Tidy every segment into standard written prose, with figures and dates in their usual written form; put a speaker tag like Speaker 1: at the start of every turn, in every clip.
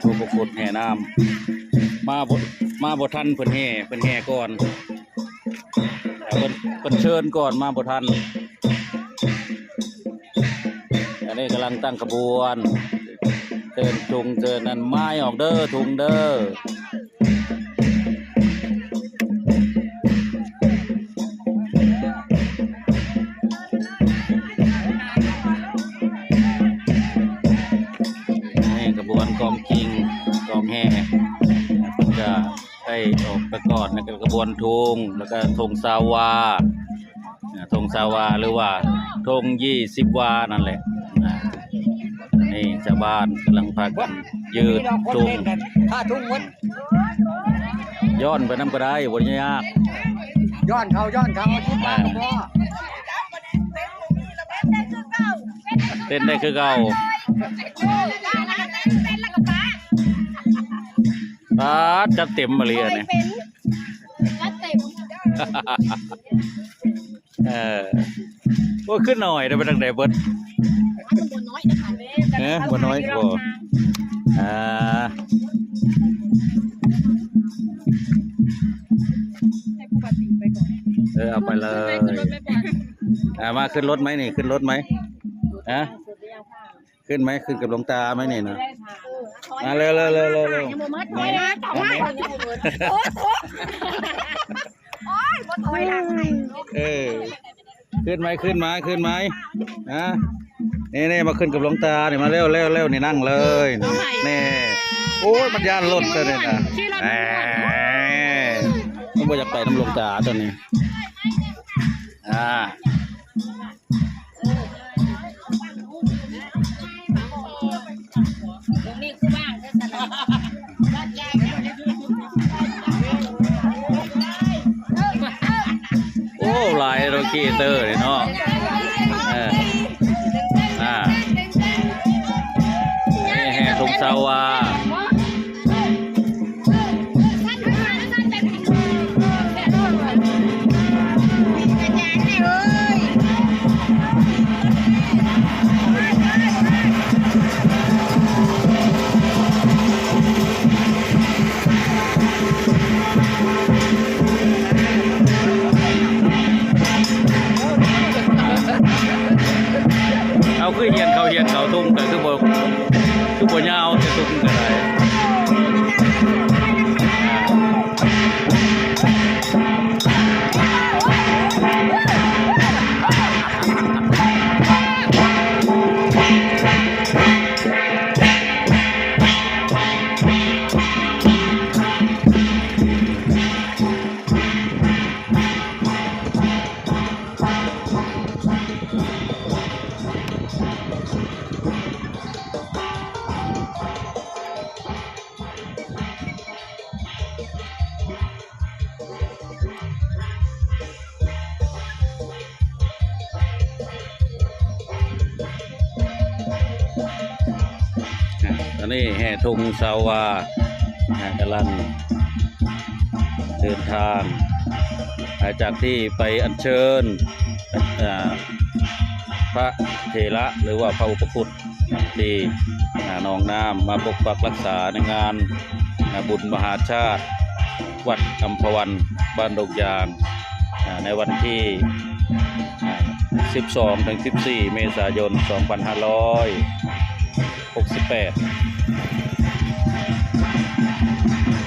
Speaker 1: ผู้ปกครองแห่น้ำมาบ่ทันเพิ่นแห่ก่อนเพิ่นเชิญก่อนมาบ่ทันอันนี้กำลังตั้งขบวนเชิญจุงเชิญนั่นไม้ออกเด้อทุงเด้อกระบวนกองกิงกองแห่จะได้ออกไปก่อนในกระบวนธงแล้วก็ธงซาวาธงซาวาหรือว่าธง20 วานั่นแหละนี่ชาวบ้านกำลังพากันยืดธง
Speaker 2: ถ้าทุ่งวัด
Speaker 1: ย้อนไปน้ำก็ได้วันนี้ยาก
Speaker 2: ย้อนเขาที่บ้านพ่อ
Speaker 1: เต้นได้คือเก่าจัดเต็มมาเลยเนี่ยก็ขึ้นหน่อยได้ไปทางไหนเบิดบนน้อยบ่เอาไปเลยมาขึ้นรถไหมนี่ขึ้นรถไหมขึ้นไหมขึ้นกับหลวงตาไหมนี่นะเร็วขึ้นไหมนี่มาขึ้นกับหลวงตาเนี่ยมาเร็วนี่นั่งเลยนี่โอ้ยมันย่านรถเลยนะมันบ่อยากไปน้ำหลวงตาตอนนี้โอ้ลายโรคีเตอร์เลยเนาะนี่แห่ธงซาวาเอาขึ้นเขาทุ่งแต่คือบ่ยาวแต่ทุ่งก็ได้อันนี้แห่ธงซาวากำลังเดินทางจากที่ไปอัญเชิญพระเถระหรือว่าพระอุปคุตที่หนองน้ำมาปกปักรักษาในงานบุญมหาชาติวัดอัมพวันบ้านดงยางในวันที่12-14 เมษายน 2568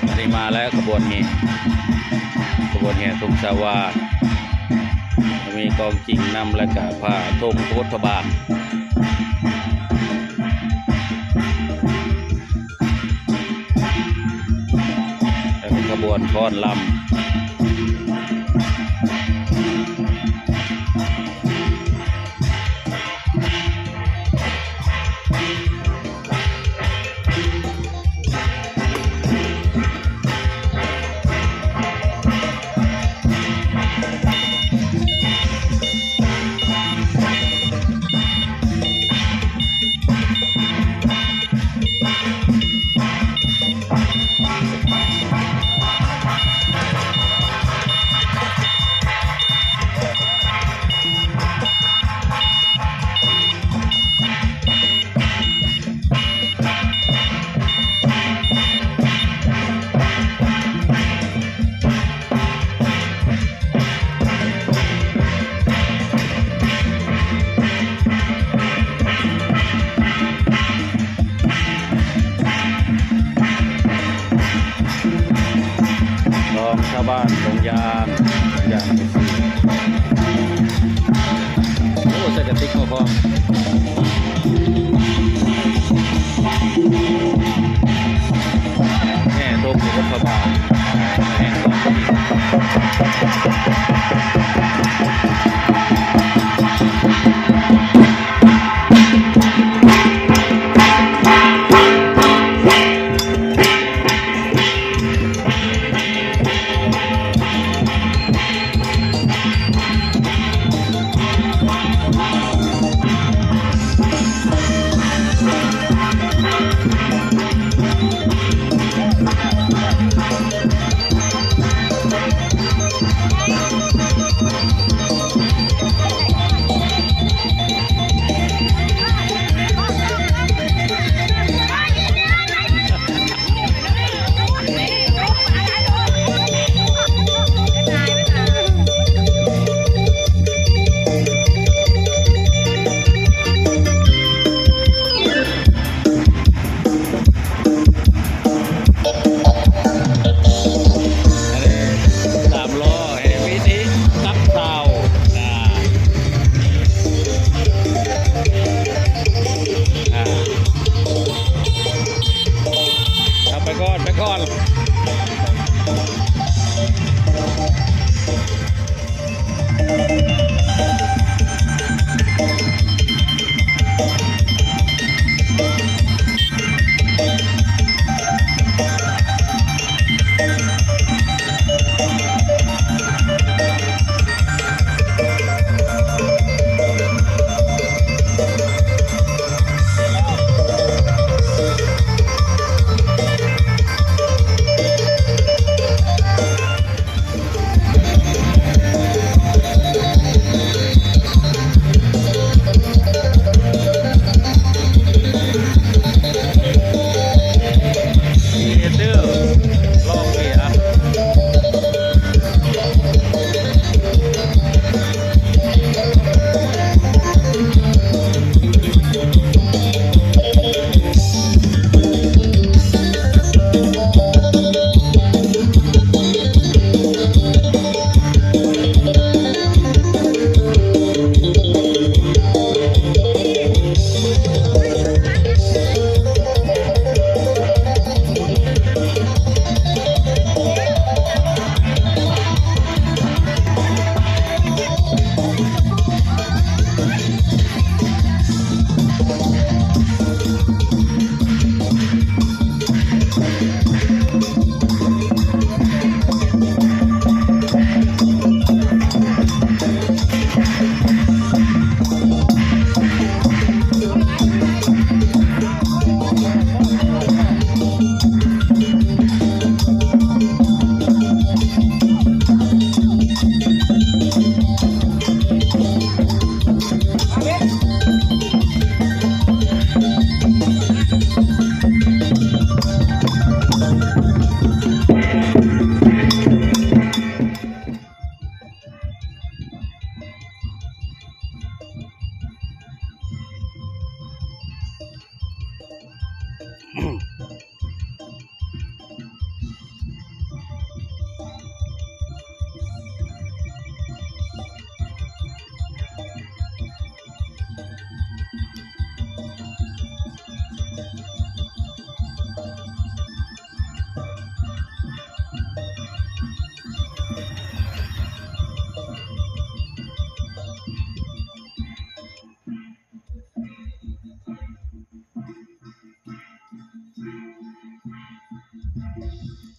Speaker 1: อันนี้มาแล้วขบวนแห่ธงซาวามีกองจิงนำและกะผ้าธงพุทธบาทและขบวนฟ้อนลำ บ้านตรงยางโอ้ใส่กระติกมาพร้อมแห่ตรงอยู่กับพระบาทแห่ตรงไปก่อน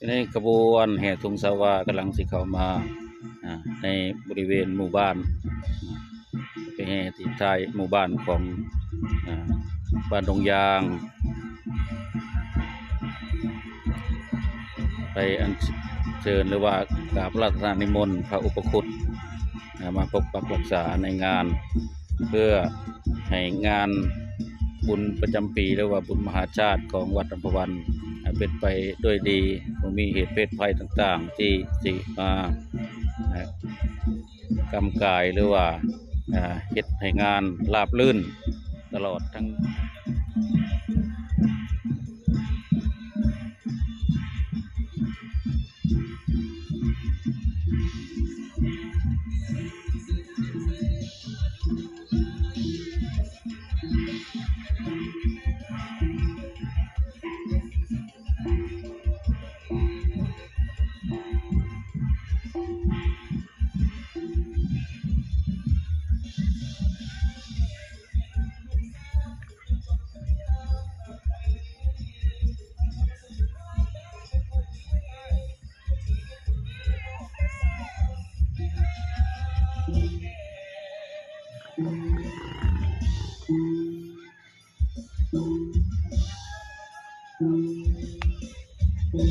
Speaker 1: ในขบวนแห่ธงสาวากำลังสิเข้ามาในบริเวณหมู่บ้านไปแห่ที่ท้ายหมู่บ้านของบ้านดงยางไปอัญเชิญหรือว่ากราบพระราชทานนิมนต์พระอุปคุฎมาปกปักรักษาในงานเพื่อให้งานบุญประจำปีหรือว่าบุญมหาชาติของวัดอัมพวันเป็นไปด้วยดีไม่มีเหตุเพศภัยต่างๆที่สิมากำกายหรือว่าเฮ็ดให้งานราบรื่นตลอดทั้ง ข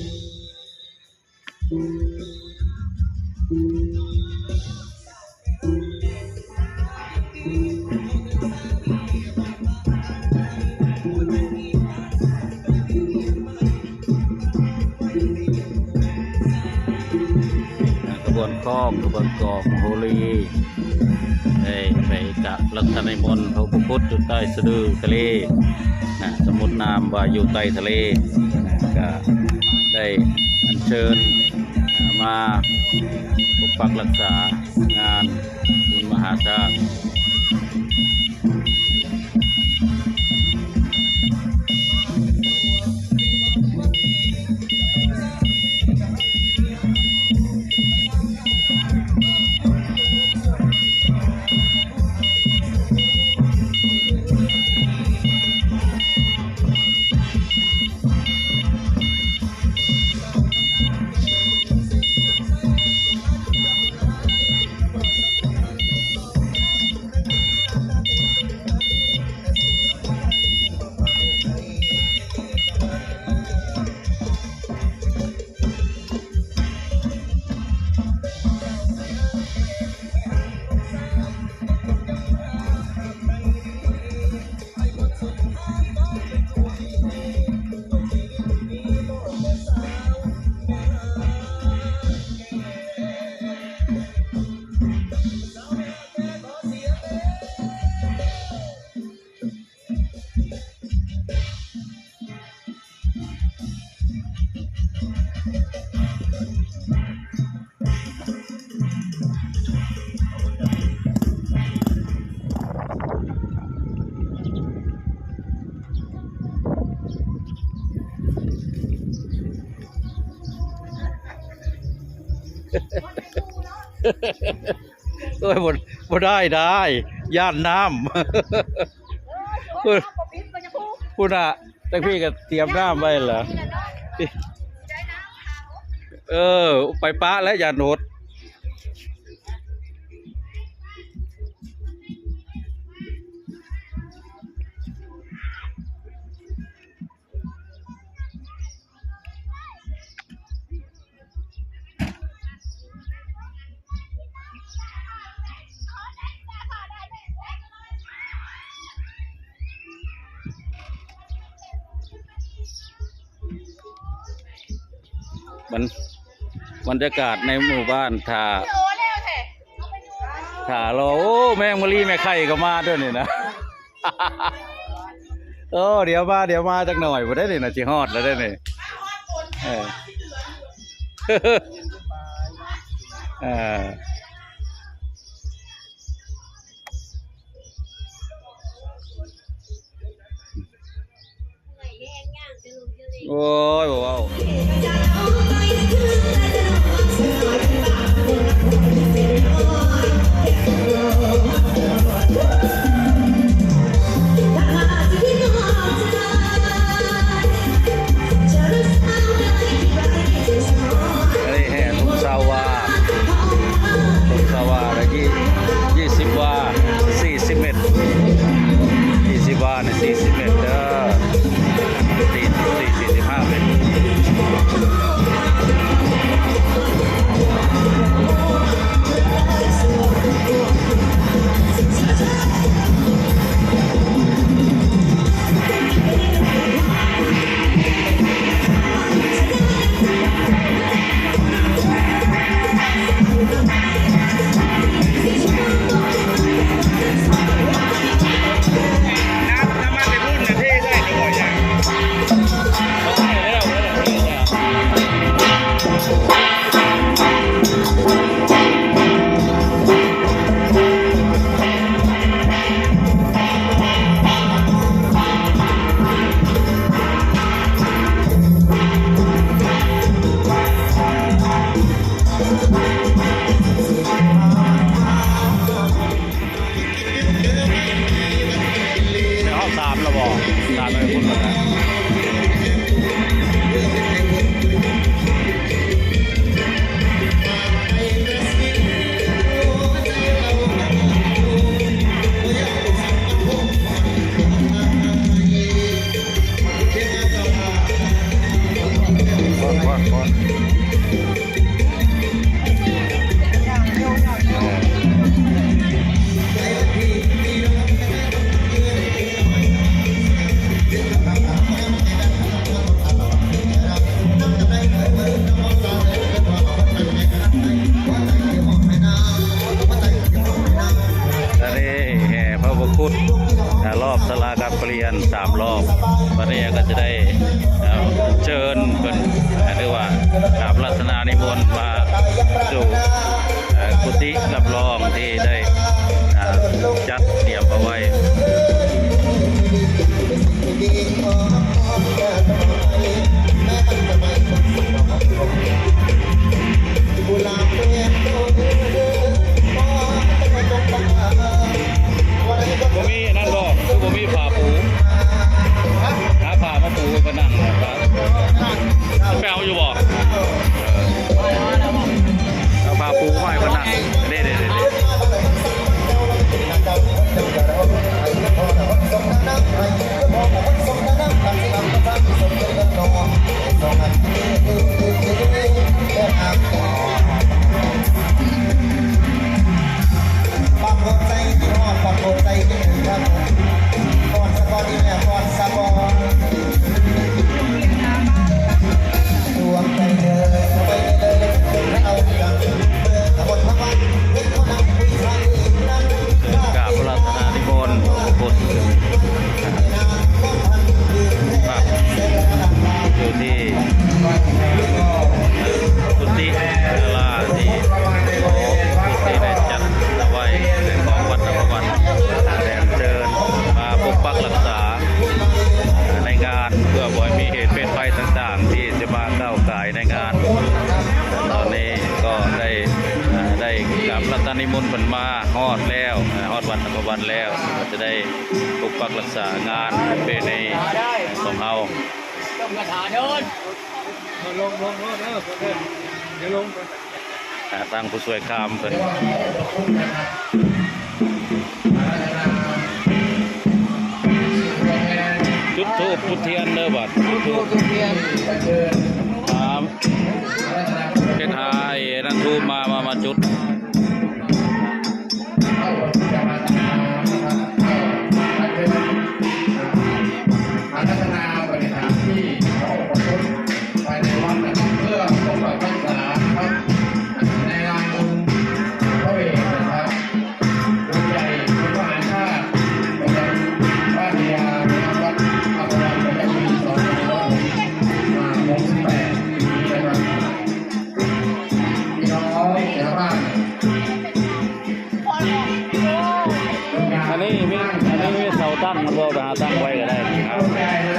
Speaker 1: บวนคล้องขบวนกองโฮลีได้ไปกับลักษณะนิมนต์พระพุทธอยู่ใต้สะดือทะเลสมุทรนามว่าอยู่ใต้ทะเลก็ได้อัญเชิญมาปกปักรักษางานบุญมหาชาติโอ้ยบ่ได้ย่านน้ำพูดน่ะแต่พี่ก็เตรียมน้ำไว้เหรอไปปะแล้วอย่าโนดบรรยากาศในหมู่บ้านถ่ารอโอ้แมงมะลีแม่ไข่ก็มาด้วยนี่นะ เดี๋ยวมาจักหน่อยบ่ได้นี่นะสิฮอดแล้วได้นี่โอ้ยว้าว20 วา40 เมตร20 วาเนี่ย40 เมตร45 เมตร ศาลาการเปลี่ยน3 รอบวันนี้ก็จะได้เชิญเป็นเรียกว่ากราบรัตนานิมนต์มาสู่กุฏิรับรองที่ได้จัดเตรียมเอาไว้บ่มีนั่นบ่คือบ่มีผ้าปูหาผ้ามาปูก็นั่งครับไปเอาอยู่บ่เอาผ้าปูมาให้เพิ่นนั่งเด้
Speaker 3: ปักหมดใจที่หอดปักหมดใจที่หนึ่งครับก่อนสะกอนอีแม่ก่อนสะกอนดวงใจเธอไปเลยเอาอย่างทั้งหมดทั้งวันเป็นคนนำคุยใครนั้น
Speaker 1: กราบรัตนานิมนต์พุทธอยู่ที่กุฏิศาลาที่ได้จัดไว้ในของวัดนภวันแด่เชิญมาปกปักรักษาในงานเพื่อบ่ให้มีเหตุเป็นภัยต่างๆที่จะมาก้าวก่ายในงานตอนนี้ก็ได้กราบรัตนานิมนต์เพิ่นมาฮอดแล้วฮอดวัดนภวันแล้วก็จะได้ปกปักรักษางานเป็นในของเฮา
Speaker 2: ต้องกระถาเดินลงเดี๋ยวลง
Speaker 1: ทางผู้ช่วยคามเพิ่นจุดธูปจุดเทียนเด้อบัดจุดธูป
Speaker 2: เทียน
Speaker 1: เป็นหายนั่นทูปมาจุด
Speaker 4: พัฒนาบริหารที่เขาอบรมภายในวัดนะครับเพื่อปกปักรักษาครับในงานบุญพระเวทนะครับบุญใหญ่บุญมหาชาติประจำบ้านเดียนะครับวัดอัปวันประจำปี2568นี้นะครับพี่น้องชาวบ้าน
Speaker 1: อันนี้มีเสาตั้งมันบ่ไปหาตั้งไว้ก็ได้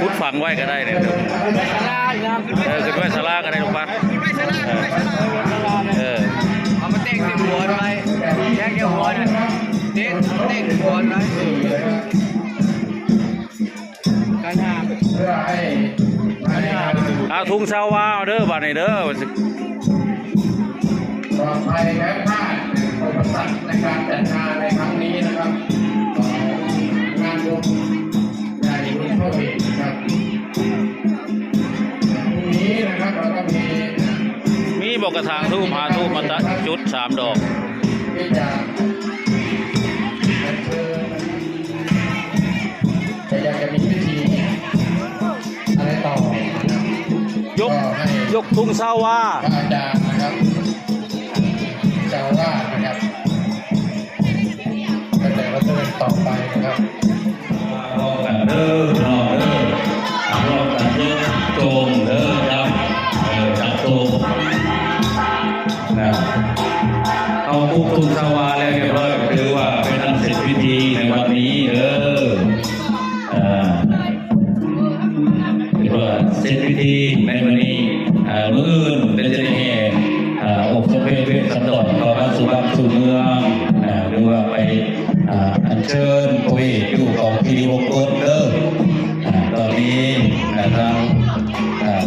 Speaker 1: พุทธฝังไว้ก็ได้เนี่ยขึ้นไว้ศาลาก็ได้ลูกปัด
Speaker 2: เอามาเต้งที่หัวไว้แยกหัวน่ะเต้งหัวไว้การหา
Speaker 4: เพื่อให้
Speaker 1: ทุ่งชาวาเด้อบัดนี้เด้อ
Speaker 4: ปลอดภัยและพลาดอุปสรรคในการจัดงานในครั้งนี้นะครับงานบุญใหญ่บุญพระเวทนะครับพรุ่งนี้นะครับเราก็มี
Speaker 1: บอกกระถางทูบหาทูบมาจุด3 ดอก
Speaker 4: ที่จะเชิญแต่อยากจะมีพิธีอะไรต่อย
Speaker 1: กทุ่งชาวา
Speaker 4: พระอาจารย์นะครับเจ้าอาวาสนะครับแต่ว่าจะต่อไปนะครับ
Speaker 1: รอกันเด้อรอกันเด้อโจงเด้อครับจับโจงเอาปุ๊บทุ่งชาวาแล้วเรียบร้อยก็คือว่าเป็นอันเสร็จพิธีในวันนี้เด้อเรียกว่าเสร็จพิธีในวันนี้มื้ออื่นเป็นจะได้แห่อบสมเด็จพระสันดรต่อพระสุวรรณสู่เมืองหรือว่าไปอัญเชิญพระเวทอยู่ของพิธีมงคลเด้อตอนนี้ทาง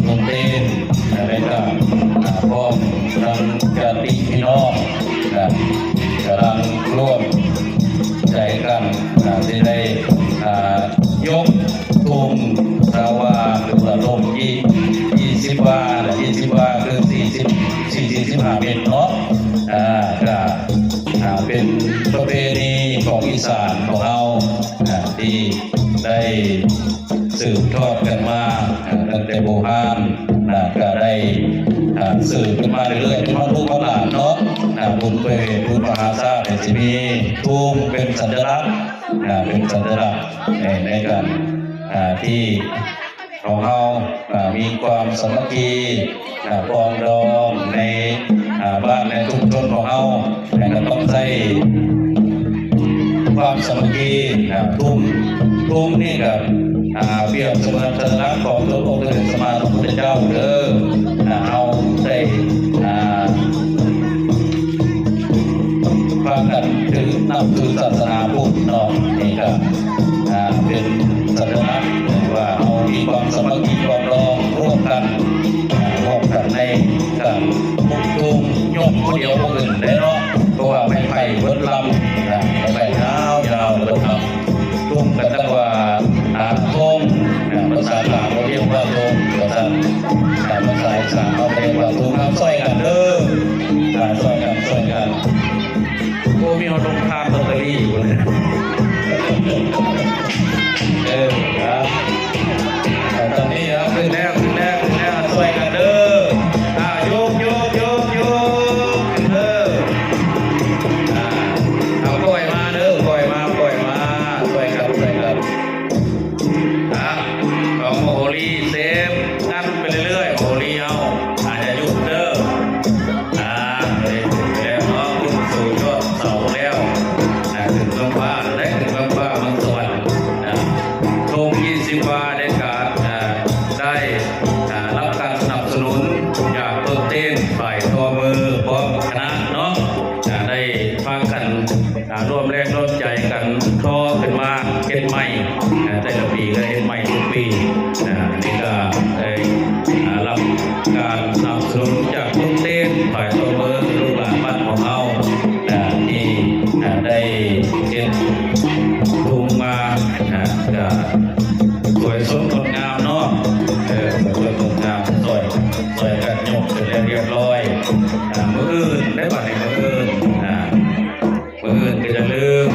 Speaker 1: ตนเต้นได้กับพร้อมทางญาติพี่น้องกำลังร่วมใจกันที่ได้ยกทุ่งชาวาหรือว่าลม20 วาคือ45 เมตรเนาะก็เป็นประเพณีของอีสานของเราที่ได้สืบทอดกันมาตั้งแต่โบราณก็ได้สืบกันมาเรื่อยๆจนมาลูกมาหลานเนาะบุญเปรตบุญมหาชาติในที่นี้ทุ่งเป็นสัญลักษณ์
Speaker 3: เป็นสัญลักษณ์ในการที่ของเรามีความสามัคคีปรองดองในบ้านในชุมชนของเราแต่ก็ต้องใช้ความสามัคคีทุ่มนี่กับเปรียบเสมือนสัญลักษณ์ของตัวองค์สมมาพระพุทธเจ้าเด้อเอาได้พากันถือนับถือศาสนาพุทธเนาะนี่ก็เป็นสัญลักษณ์ว่าเรามีความสามัคคีความรองร่วมกันในการมุ่งทุ่งยกคนเดียวคนอื่นได้เนาะเพราะว่าไม่ไผ่เบิดลำไผ่ยาวเบิดลำทุ่งกันตั้งว่าทงภาษาลาวเราเรียกว่าทงภาษาอีสานเราเรียกว่าทุ่งน้ำซอยกันเด้อซอยกันโอ้มีเอาลงทานลอตเตอรี่อยู่เลยครับตอนนี้ขึ้นแล้วซอยกันเด้อโยกขึ้นเด้อเอาปล่อยมาเด้อปล่อยมาซอยกันของโฮลี่เซฟนั่นไปเรื่อยๆโฮลี่เอาอาจจะหยุดเด้อแล้วน้องขึ้นสู่ยอดเสาแล้วถึงเมืองฟ้าและถึงเมืองฟ้าเมืองสวรรค์ทง20 บาทในการได้รับการสนับสนุนจากเปิดเต้นฝ่ายตัวมือพร้อมคณะเนาะได้พากันร่วมแรงร่วมใจกันทอขึ้นมาเก็บใหม่แต่ละปีก็เก็บใหม่ทุกปีนี่ก็ได้รับการสนับสนุนจากเปิดเต้นฝ่ายตัวมือลูกหลานบ้านของเราที่ได้เก็บทุงมาก็สวยสดงดงามเนาะสวยงดงามสวยกันยกเสร็จแล้วเรียบร้อยมื้ออื่นได้บัดในมื้ออื่นก็จะลืม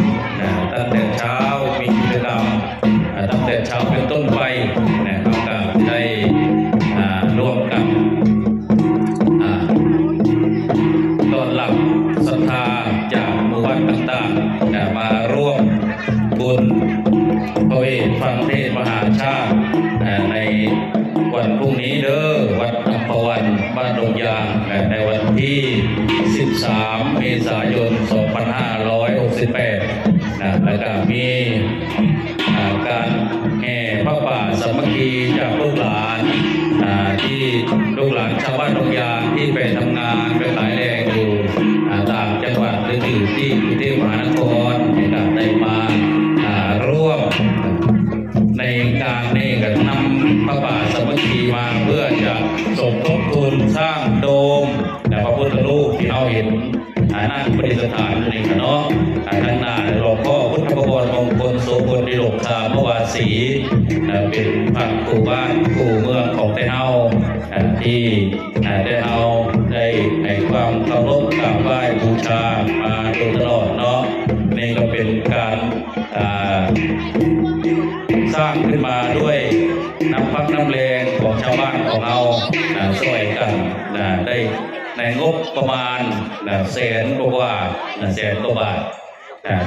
Speaker 3: ตั้งแต่เช้ามีกิจกรรมตั้งแต่เช้าเป็นต้นไปเราก็ได้ร่วมกับต้อนรับศรัทธาจากหมู่บ้านต่างๆมาร่วมบุญพระเวทฟังเทศมหาชาติในวันพรุ่งนี้เด้อวัดอัมพวันบ้านดงยางในวันที่ 13 เมษายน 2568แล้วก็มีการแห่พระป่าสามัคคีจากลูกหลานที่ลูกหลานชาวบ้านดงยางที่ไปทำงานไปขายแรงอยู่ต่างจังหวัดหรือที่กรุงเทพมหานครได้มาร่วมในการนี้ก็นำพระป่าสามัคคีมาเพื่อจะสมทบทุนสร้างโดมพระพุทธรูปที่เราเห็นนั่นประดิษฐานอยู่ในเนาะข้างหน้าหลวงพ่อพุทธประวัติมงคลโสพลดิโลกธามวาสีเป็นพระครูบ้านครูเมืองของไทยเฮาที่ได้เอาได้ให้ความเคารพกราบไหว้บูชามาโดยตลอดเนาะนี่ก็เป็นการสร้างขึ้นมาด้วยน้ำพักน้ำแรงของชาวบ้านของเราช่วยกันได้ในงบประมาณ100,000 กว่าบาท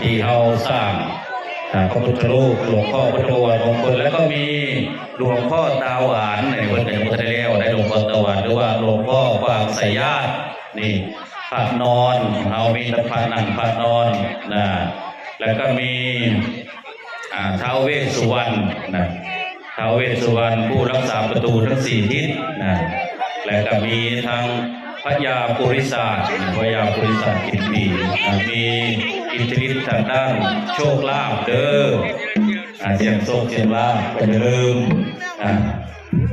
Speaker 3: ที่เราสร้างพระพุทธรูปหลวงพ่อพุทธวรมงคลแล้วก็มีหลวงพ่อตาหวานในวันพุทธเลี้ยวในหลวงพ่อตาหวานหรือว่าหลวงพ่อฝากสายญาตินี่ผ้านอนเรามีผ้าหนังผ้านอนแล้วก็มีท้าวเวสสุวรรณท้าวเวสสุวรรณผู้รักษาประตูทั้ง4 ทิศและก็มีทั้งพญาปุริศาสตร์กินปีมีอิทธิฤทธิ์ทางด้านโชคลาภเด้อเสียงโชคเสียงลาภอย่าลืม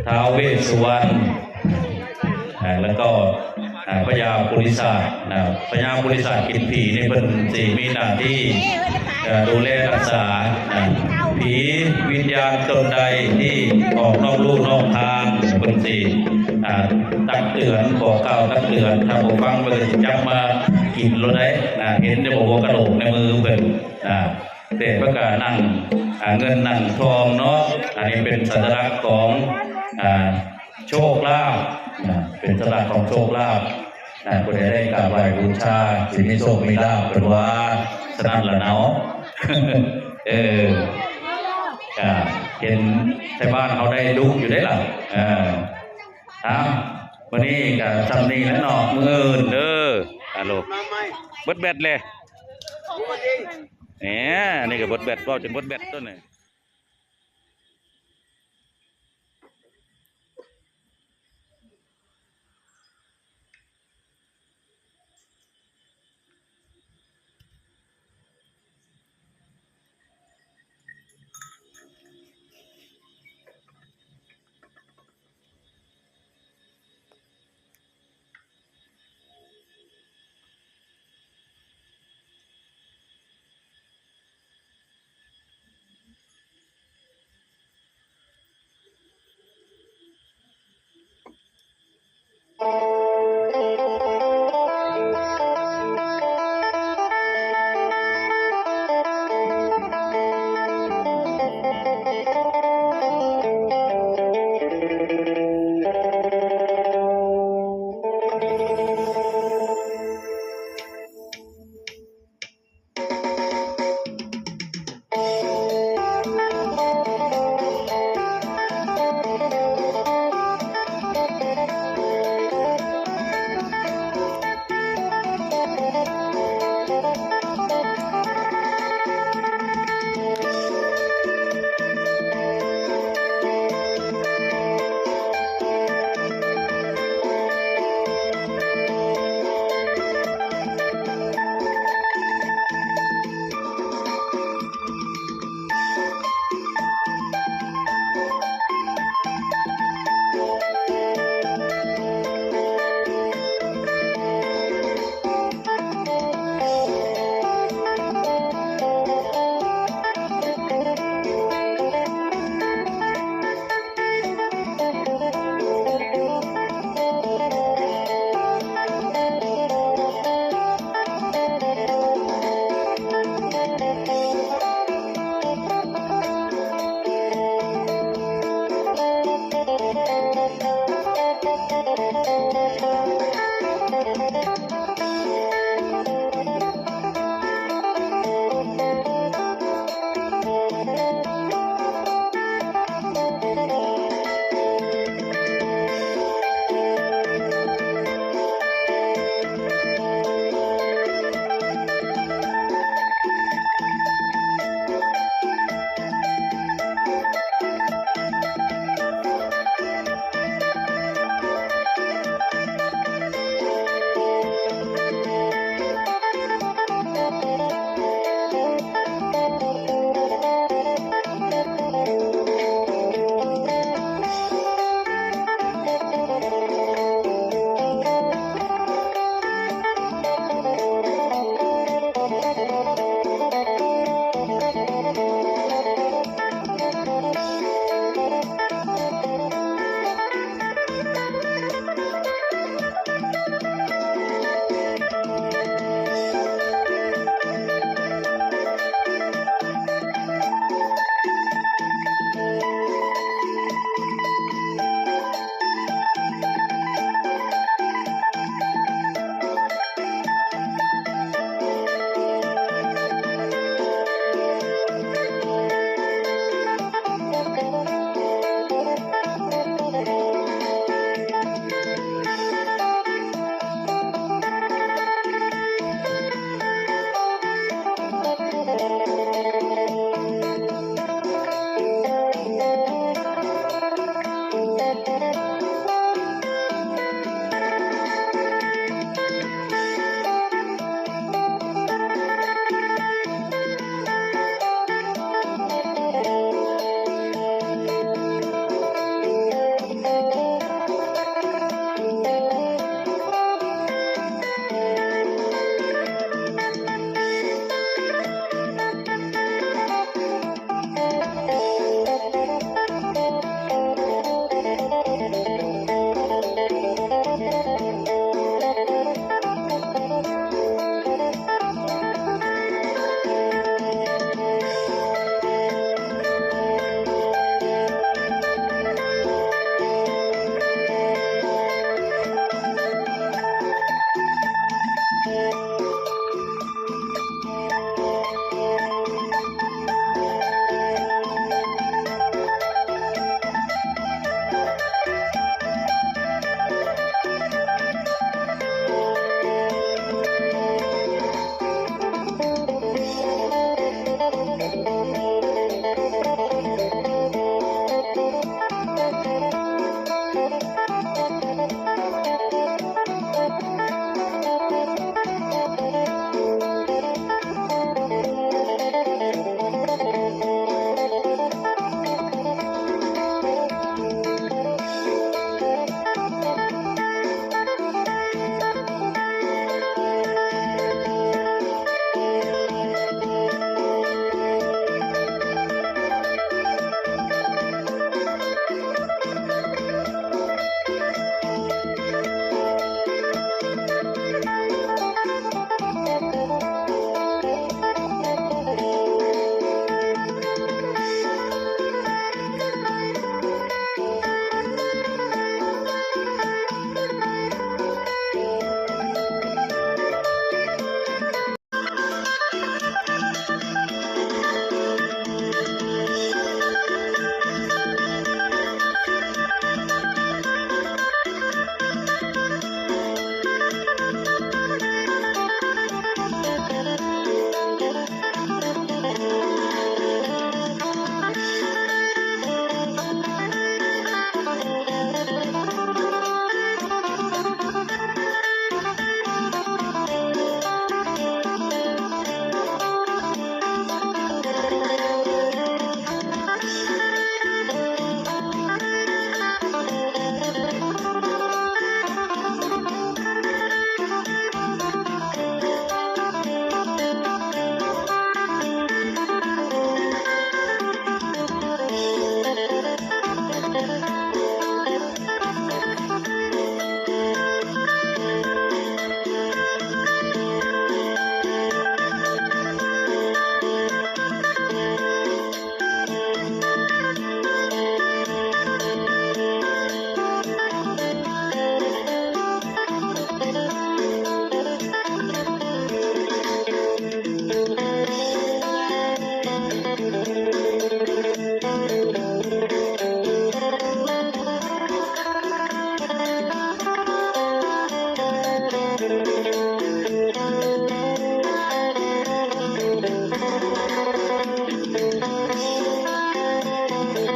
Speaker 3: ท้าวเวสสุวรรณแล้วก็พญาปุริศาสตร์พญาปุริศาสตร์กินผีนี่เป็นสิ่งมีหน้าที่ดูแลรักษาผีวิญญาณตนใดที่ออกนอกลู่นอกทางเป็นสิ่งตักเตือนบอกกล่าวตักเตือนถ้าผมฟังเปิดจับมากินรถได้เห็นจะบอกว่ากระโหลกในมือเปิดเด็กประกาศนั่งเงินนั่งทองเนาะอันนี้เป็นสัญลักษณ์ของโชคลาภเป็นสัญลักษณ์ของโชคลาภคนได้กราบไหว้บูชาสิ่งที่โชคมีลาภเป็นว่าสนั่นละเนาะ ก็เห็นไทบ้านเขาได้ลุกอยู่ได้ล่ะวันนี้ก็สำนีแล้วเนาะมื้ออื่นเด้อฮัลโหลเบิดแบตเลยนี่ก็เบิดแบตเว้าจนเบิดแบตตัวนี้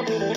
Speaker 5: Thank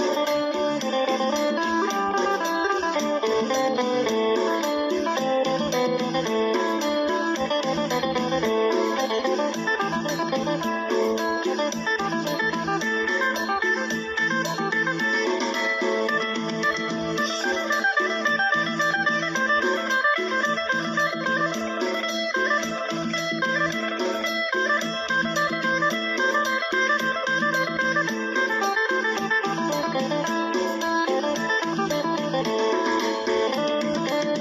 Speaker 5: you.